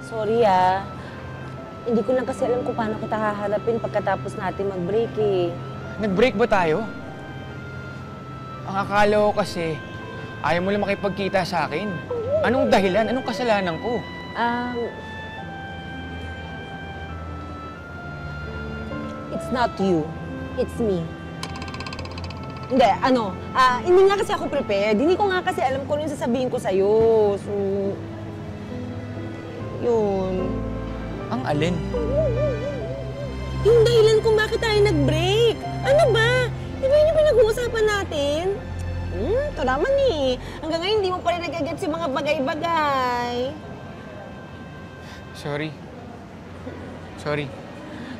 Sorry hindi ko lang kasi alam kung paano kita haharapin pagkatapos natin mag-break eh. Nag-break ba tayo? Ang akala ko kasi, ayaw mo lang makipagkita sa akin. Anong dahilan? Anong kasalanan ko? It's not you. It's me. Hindi, hindi nga kasi ako prepared. Hindi ko nga kasi alam kung ano yung sasabihin ko sa'yo. So, yun. Ang alin? Yung dahilan kung bakit tayo nag-break. Ano ba? Di ba yun yung pinag-uusapan natin? Ito naman eh. Hanggang ngayon, hindi mo pa rin nagagets yung mga bagay-bagay. Sorry.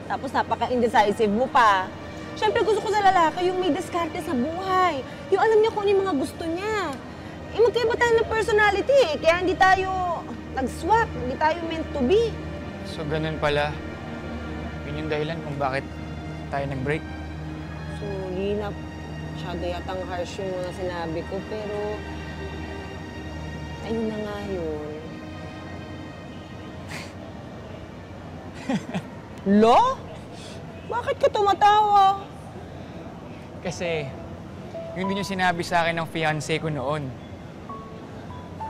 Tapos napaka-indecisive mo pa. Siyempre, gusto ko sa lalaki yung may diskarte sa buhay. Yung alam niya kung ano yung mga gusto niya. Magkaiba tayo ng personality eh. Kaya hindi tayo nag-swap. Hindi tayo meant to be. So, ganun pala. Yun yung dahilan kung bakit tayo nag-break. Sorry na masyado yatang harsh yung mga sinabi ko, pero ayun na nga yun. Lo? Bakit ka tumatawa? Kasi, yun din yung sinabi sa akin ng fiancé ko noon.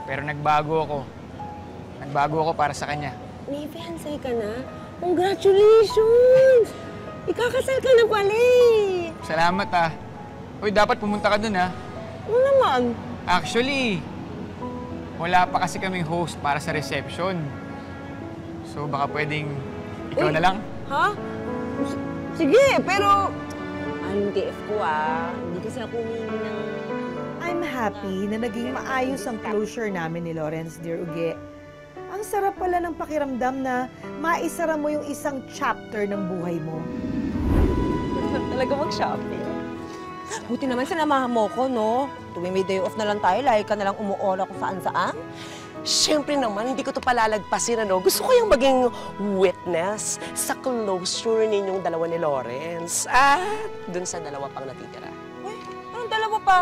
Pero nagbago ako. Nagbago ako para sa kanya. May fiancé ka na? Congratulations! Ikakasal ka na pala eh! Salamat Uy, dapat pumunta ka dun Ano naman? Actually, wala pa kasi kaming host para sa reception. So baka pwedeng ikaw na lang. Ha? Sige, pero anong TF ko hindi kasi ako humingi ng... I'm happy na naging maayos ang closure namin ni Lawrence, dear Uge. Ang sarap pala ng pakiramdam na maisara mo yung isang chapter ng buhay mo. Talaga mag-shopping. Buti naman sinamahan mo ko, no? Tuwing may day off na lang tayo, lagi ka na lang umuora kung saan-saan. Siyempre naman, hindi ko ito palalagpasin, Gusto ko yung maging witness sa closure ninyong dalawa ni Lawrence. At dun sa dalawa pang natitira. Uy, anong dalawa pa?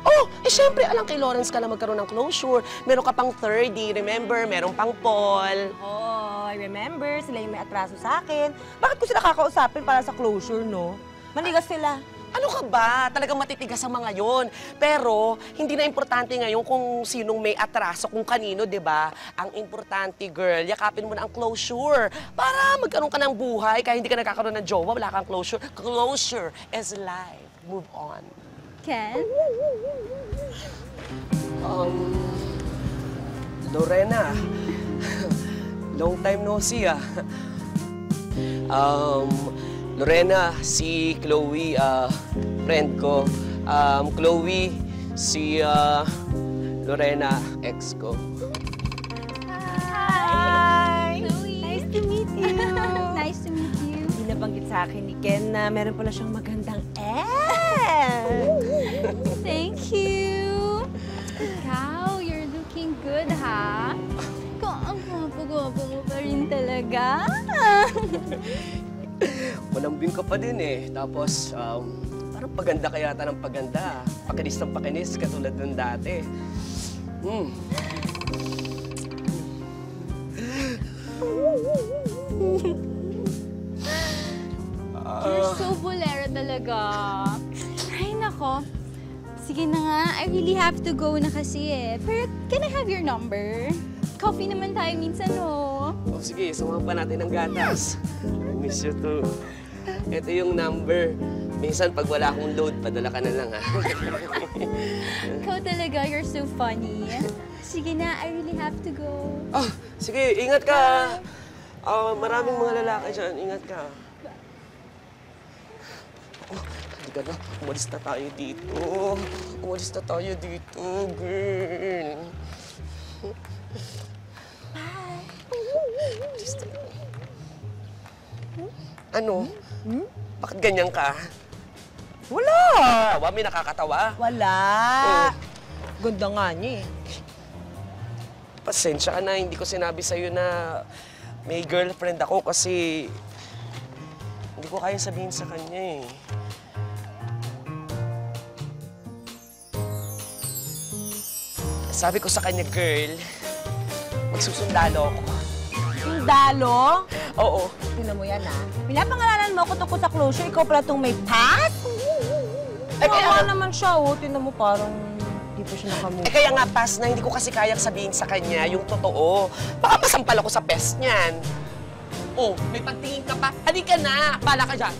Oh, siyempre, alam kay Lawrence ka lang magkaroon ng closure. Meron ka pang 30, remember? Meron pang Paul. Oh, I remember. Sila yung may atraso sa akin. Bakit ko sila kakausapin para sa closure, no? Manigas sila. Ano ka ba? Talagang matitigas ang mga yon. Pero, hindi na importante ngayon kung sinong may atraso, kung kanino, di ba? Ang importante, girl, yakapin mo na ang closure. Para magkaroon ka ng buhay, kaya hindi ka nagkakaroon ng jowa, wala kang closure. Closure is life. Move on. Ken? Lorena, long time no see, Lorena, si Chloe, friend ko. Chloe, si Lorena, ex ko. Hi! Chloe. Nice to meet you. Nice to meet you. Hindi nabanggit sa akin ni Ken na meron pala siyang magandang ex. Thank you. Ikaw, you're looking good, ha? Ang gwapo-gwapo mo pa rin talaga. Malambing ka pa din eh. Tapos, parang paganda ka yata ng paganda. Pakinis ng pakinis, katulad ng dati. You're so bolero talaga. Ay, nako. Sige na nga, I really have to go na kasi eh. Pero can I have your number? Coffee naman tayo minsan, no? Oh, sige, sumama pa natin ng gatas. I miss you too. Ito yung number. Minsan, pag wala akong load, padala ka na lang, ha? Ikaw talaga, you're so funny. Sige na, I really have to go. Oh, sige, ingat ka. Maraming mga lalaki dyan. Ingat ka. Oh, halika na. Umalis na tayo dito. Umalis na tayo dito, girl. Bye. Umalis na. Ano? Bakit ganyan ka? Wala! Tawa? May nakakatawa? Wala! Oh. Ganda nga niya eh. Pasensya ka na, hindi ko sinabi sa'yo na may girlfriend ako kasi hindi ko kaya sabihin sa kanya eh. Sabi ko sa kanya, girl, magsusundalo ako. Yung Dalo? Oo. Tingnan mo yan, ha? Pinapangalanan mo ako tungkol sa closure, ikaw pala itong may pass? Eh, kaya- naman siya, oh. Tingnan mo parang di pa siya nakamove. Kaya nga, Pas, na hindi ko kasi kayang sabihin sa kanya yung totoo. Baka masampal ako sa pest niyan. Oh, may pagtingin ka pa. Halika na! Bala ka dyan.